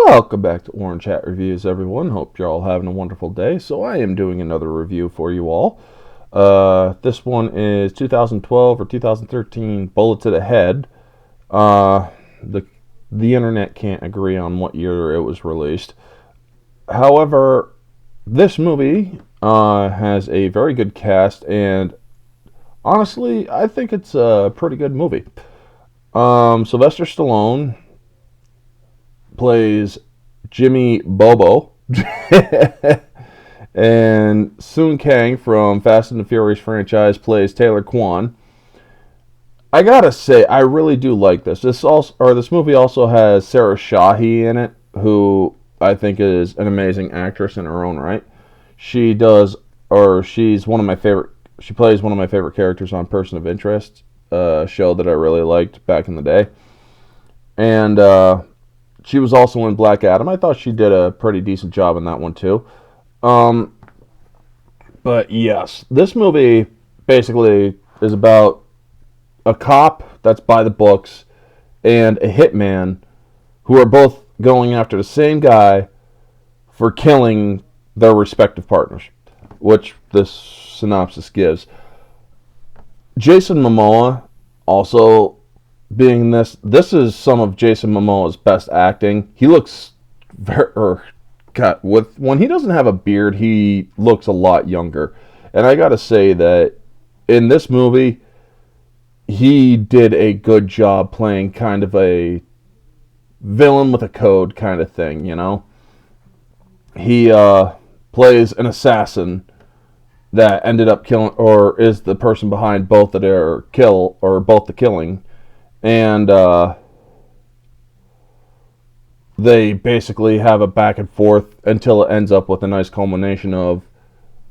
Welcome back to Orange Hat Reviews, everyone. Hope you're all having a wonderful day. So I am doing another review for you all. This one is 2012 or 2013, Bullet to the Head. The internet can't agree on what year it was released. However, this movie has a very good cast, and honestly, I think it's a pretty good movie. Sylvester Stallone plays Jimmy Bobo, and Soon Kang from Fast and the Furious franchise plays Taylor Kwan. I gotta say, I really do like this. This movie also has Sarah Shahi in it, who I think is an amazing actress in her own right. She's one of my favorite. She plays one of my favorite characters on Person of Interest, a show that I really liked back in the day, and she was also in Black Adam. I thought she did a pretty decent job in that one too. But yes, this movie basically is about a cop that's by the books and a hitman who are both going after the same guy for killing their respective partners, which this synopsis gives. Jason Momoa also being this is some of Jason Momoa's best acting. He looks when he doesn't have a beard, he looks a lot younger. And I gotta say that in this movie, he did a good job playing kind of a villain with a code kind of thing, you know? He plays an assassin that ended up killing, or is the person behind both of both the killing. And they basically have a back and forth until it ends up with a nice culmination of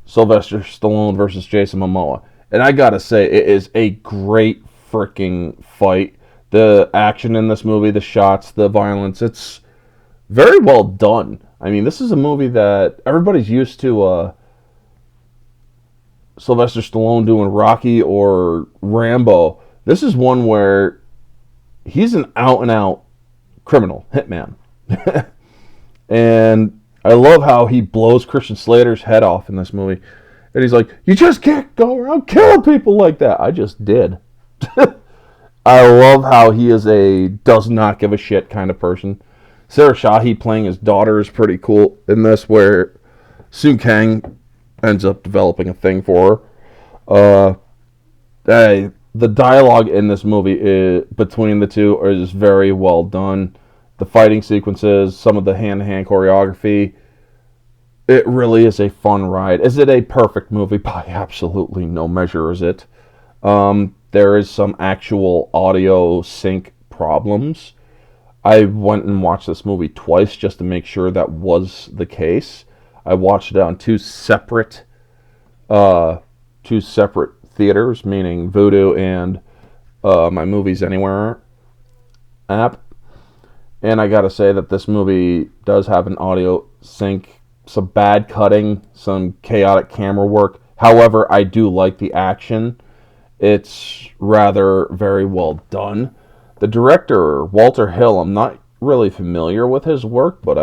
Sylvester Stallone versus Jason Momoa. And I gotta say, it is a great freaking fight. The action in this movie, the shots, the violence, it's very well done. I mean, this is a movie that everybody's used to Sylvester Stallone doing Rocky or Rambo. This is one where he's an out-and-out criminal, hitman. And I love how he blows Christian Slater's head off in this movie. And he's like, you just can't go around killing people like that. I just did. I love how he is a does not give a shit kind of person. Sarah Shahi playing his daughter is pretty cool in this, where Soon Kang ends up developing a thing for her. The dialogue in this movie between the two is very well done. The fighting sequences, some of the hand-to-hand choreography, it really is a fun ride. Is it a perfect movie? By absolutely no measure is it. There is some actual audio sync problems. I went and watched this movie twice just to make sure that was the case. I watched it on two separate theaters, meaning Vudu and my Movies Anywhere app. And I gotta say that this movie does have an audio sync, some bad cutting, some chaotic camera work. However, I do like the action. It's rather very well done. The director, Walter Hill, I'm not really familiar with his work, but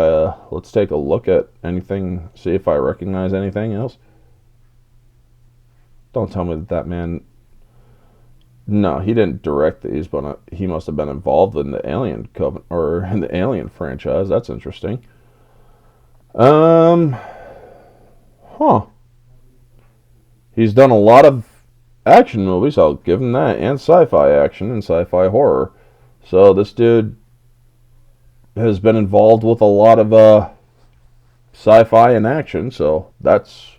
let's take a look at anything, see if I recognize anything else. Don't tell me that man... No, he didn't direct these, but he must have been involved in the Alien Covenant, or in the Alien franchise. That's interesting. He's done a lot of action movies, I'll give him that, and sci-fi action and sci-fi horror. So this dude has been involved with a lot of sci-fi and action, so that's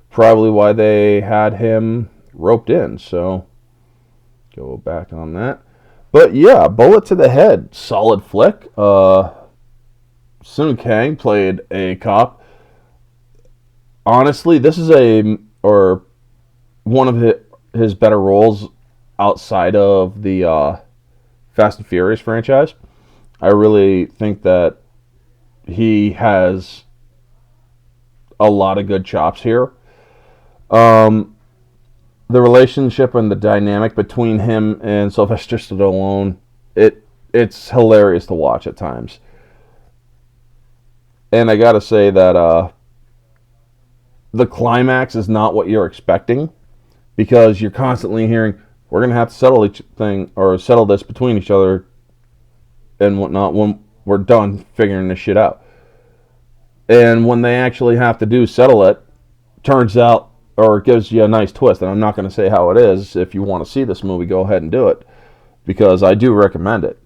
probably why they had him roped in. So go back on that. But yeah, Bullet to the Head, solid flick. Soon Kang played a cop. Honestly, this is one of his better roles outside of the Fast and Furious franchise. I really think that he has a lot of good chops here. The relationship and the dynamic between him and Sylvester Stallone, it's hilarious to watch at times. And I gotta say that the climax is not what you're expecting, because you're constantly hearing, we're gonna have to settle each thing or settle this between each other and whatnot when we're done figuring this shit out. And when they actually have to settle it, turns out, or it gives you a nice twist. And I'm not going to say how it is. If you want to see this movie, go ahead and do it, because I do recommend it.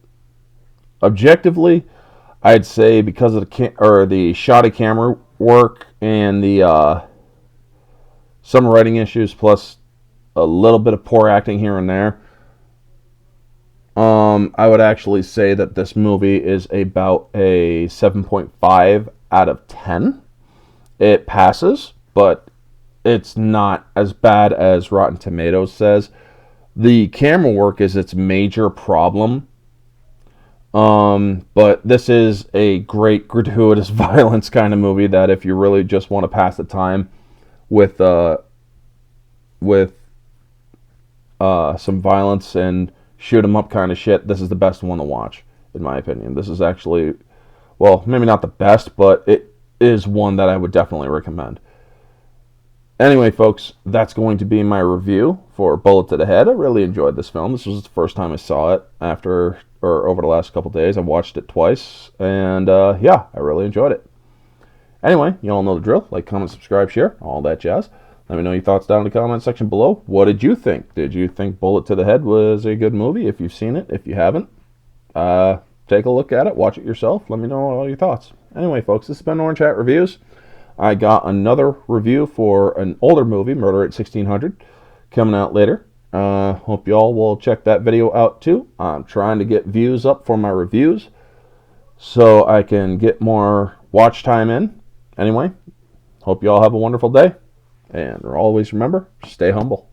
Objectively, I'd say because of the shoddy camera work and the some writing issues, plus a little bit of poor acting here and there, I would actually say that this movie is about a 7.5 out of 10. It passes, but it's not as bad as Rotten Tomatoes says. The camera work is its major problem. But this is a great gratuitous violence kind of movie that if you really just want to pass the time with some violence and shoot 'em up kind of shit, this is the best one to watch, in my opinion. This is actually, well, maybe not the best, but it is one that I would definitely recommend. Anyway, folks, that's going to be my review for Bullet to the Head. I really enjoyed this film. This was the first time I saw it over the last couple days. I've watched it twice, and yeah, I really enjoyed it. Anyway, you all know the drill. Like, comment, subscribe, share, all that jazz. Let me know your thoughts down in the comment section below. What did you think? Did you think Bullet to the Head was a good movie? If you've seen it, if you haven't, take a look at it, watch it yourself. Let me know all your thoughts. Anyway, folks, this has been Orange Hat Reviews. I got another review for an older movie, Murder at 1600, coming out later. Hope y'all will check that video out too. I'm trying to get views up for my reviews so I can get more watch time in. Anyway, hope y'all have a wonderful day. And always remember, stay humble.